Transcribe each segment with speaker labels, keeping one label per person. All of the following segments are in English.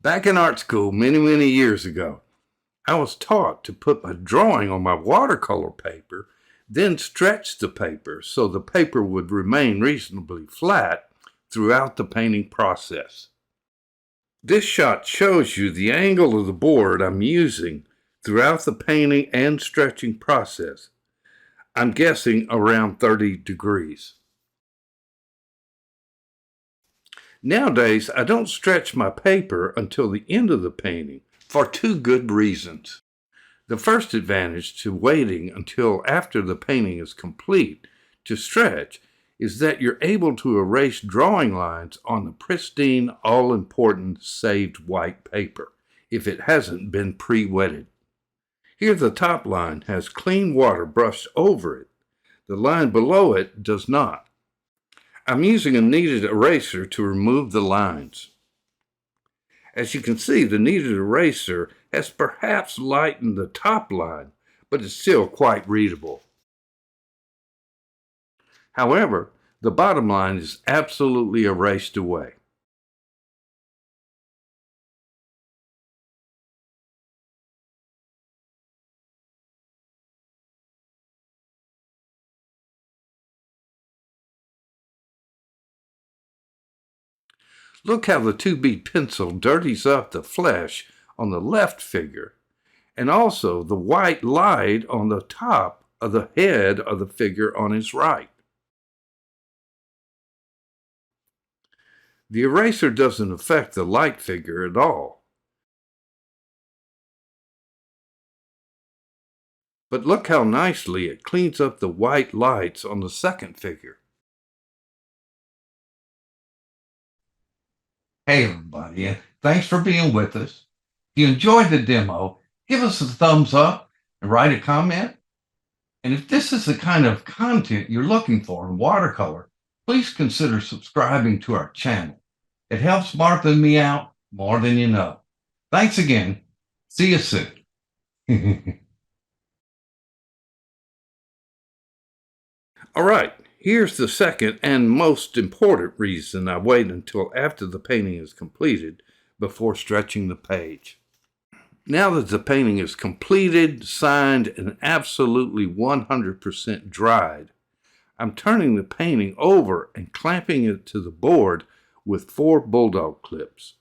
Speaker 1: Back in art school many years ago, I was taught to put my drawing on my watercolor paper, then stretch the paper so the paper would remain reasonably flat throughout the painting process. This shot shows you the angle of the board I'm using throughout the painting and stretching process. I'm guessing around 30 degrees. Nowadays, I don't stretch my paper until the end of the painting for two good reasons. The first advantage to waiting until after the painting is complete to stretch is that you're able to erase drawing lines on the pristine, all-important saved white paper if it hasn't been pre-wetted. Here the top line has clean water brushed over it. The line below it does not. I'm using a kneaded eraser to remove the lines. As you can see, the kneaded eraser has perhaps lightened the top line, but it's still quite readable. However, the bottom line is absolutely erased away. Look how the 2B pencil dirties up the flesh on the left figure, and also the white light on the top of the head of the figure on his right. The eraser doesn't affect the light figure at all. But look how nicely it cleans up the white lights on the second figure. Hey everybody, and thanks for being with us. If you enjoyed the demo, give us a thumbs up and write a comment. And if this is the kind of content you're looking for in watercolor, please consider subscribing to our channel. It helps Martha and me out more than you know. Thanks again. See you soon. All right, here's the second and most important reason I wait until after the painting is completed before stretching the page. Now that the painting is completed, signed, and absolutely 100% dried, I'm turning the painting over and clamping it to the board with 4 bulldog clips.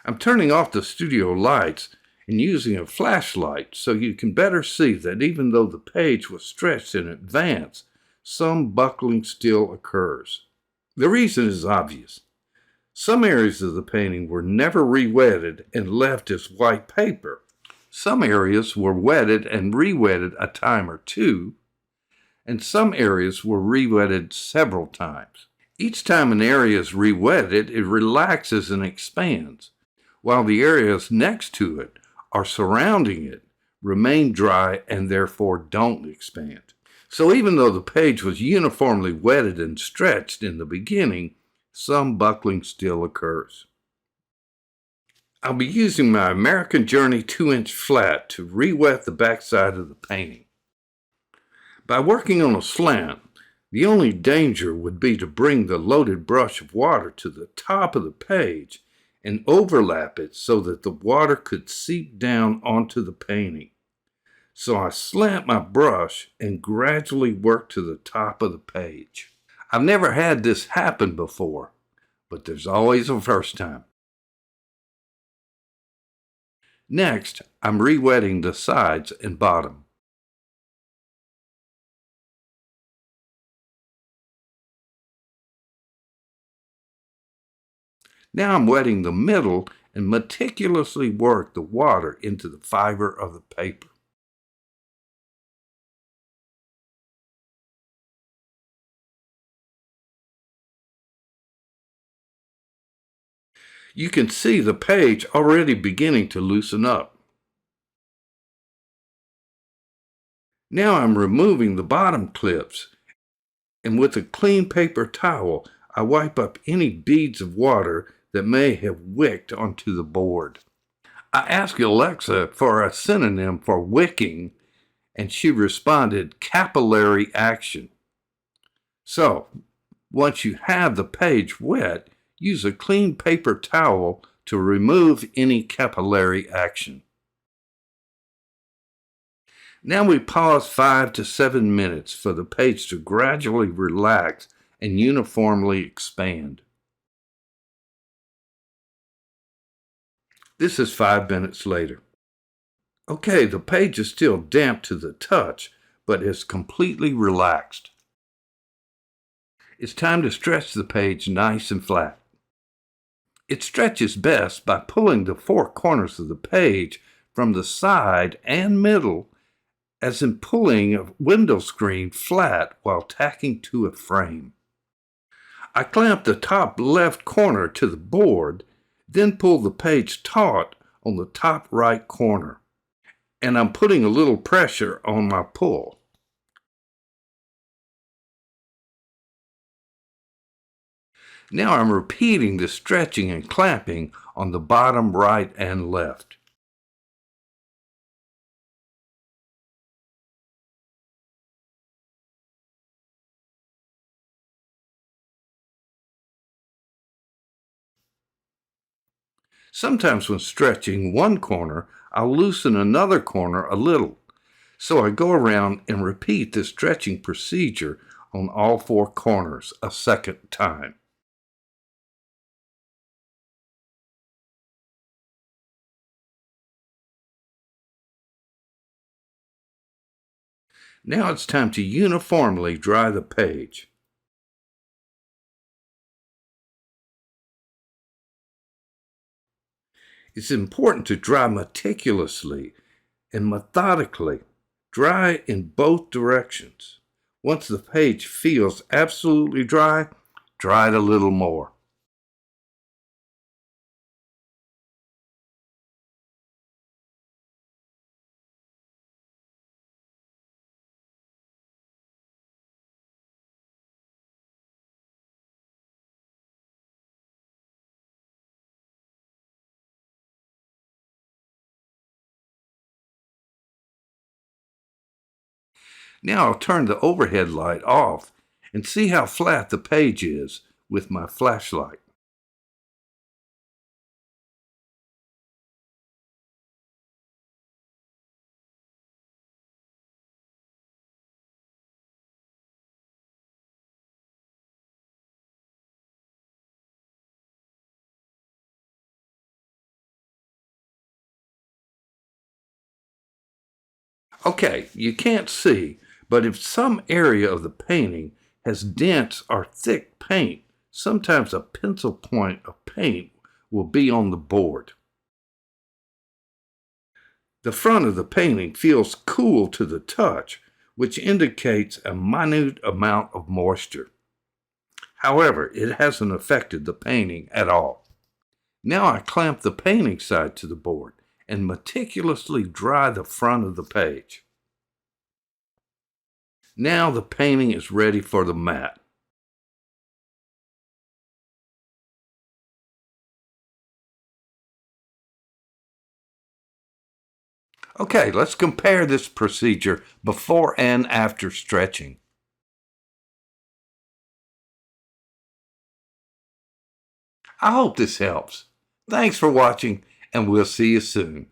Speaker 1: I'm turning off the studio lights and using a flashlight so you can better see that even though the page was stretched in advance, some buckling still occurs. The reason is obvious. Some areas of the painting were never re-wetted and left as white paper. Some areas were wetted and re-wetted a time or two, and some areas were re-wetted several times. Each time an area is re-wetted, it relaxes and expands, while the areas next to it or surrounding it remain dry and therefore don't expand. So even though the page was uniformly wetted and stretched in the beginning, some buckling still occurs. I'll be using my American Journey 2-inch flat to re-wet the backside of the painting. By working on a slant, the only danger would be to bring the loaded brush of water to the top of the page and overlap it so that the water could seep down onto the painting. So I slant my brush and gradually work to the top of the page. I've never had this happen before, but there's always a first time. Next, I'm re-wetting the sides and bottom. Now I'm wetting the middle and meticulously work the water into the fiber of the paper. You can see the page already beginning to loosen up. Now I'm removing the bottom clips, and with a clean paper towel, I wipe up any beads of water that may have wicked onto the board. I asked Alexa for a synonym for wicking, and she responded, capillary action. So, once you have the page wet, Use a clean paper towel to remove any capillary action. Now we pause 5 to 7 minutes for the page to gradually relax and uniformly expand. This is 5 minutes later. Okay, the page is still damp to the touch, but is completely relaxed. It's time to stretch the page nice and flat. It stretches best by pulling the 4 corners of the page from the side and middle, as in pulling a window screen flat while tacking to a frame. I clamp the top left corner to the board, then pull the page taut on the top right corner, and I'm putting a little pressure on my pull. Now I'm repeating the stretching and clamping on the bottom right and left. Sometimes when stretching one corner, I'll loosen another corner a little. So I go around and repeat the stretching procedure on all 4 corners a second time. Now it's time to uniformly dry the page. It's important to dry meticulously and methodically. Dry in both directions. Once the page feels absolutely dry, dry it a little more. Now I'll turn the overhead light off and see how flat the page is with my flashlight. Okay, you can't see, but if some area of the painting has dense or thick paint, sometimes a pencil point of paint will be on the board. The front of the painting feels cool to the touch, which indicates a minute amount of moisture. However, it hasn't affected the painting at all. Now I clamp the painting side to the board and meticulously dry the front of the page. Now the painting is ready for the mat. Okay, let's compare this procedure before and after stretching. I hope this helps. Thanks for watching, and we'll see you soon.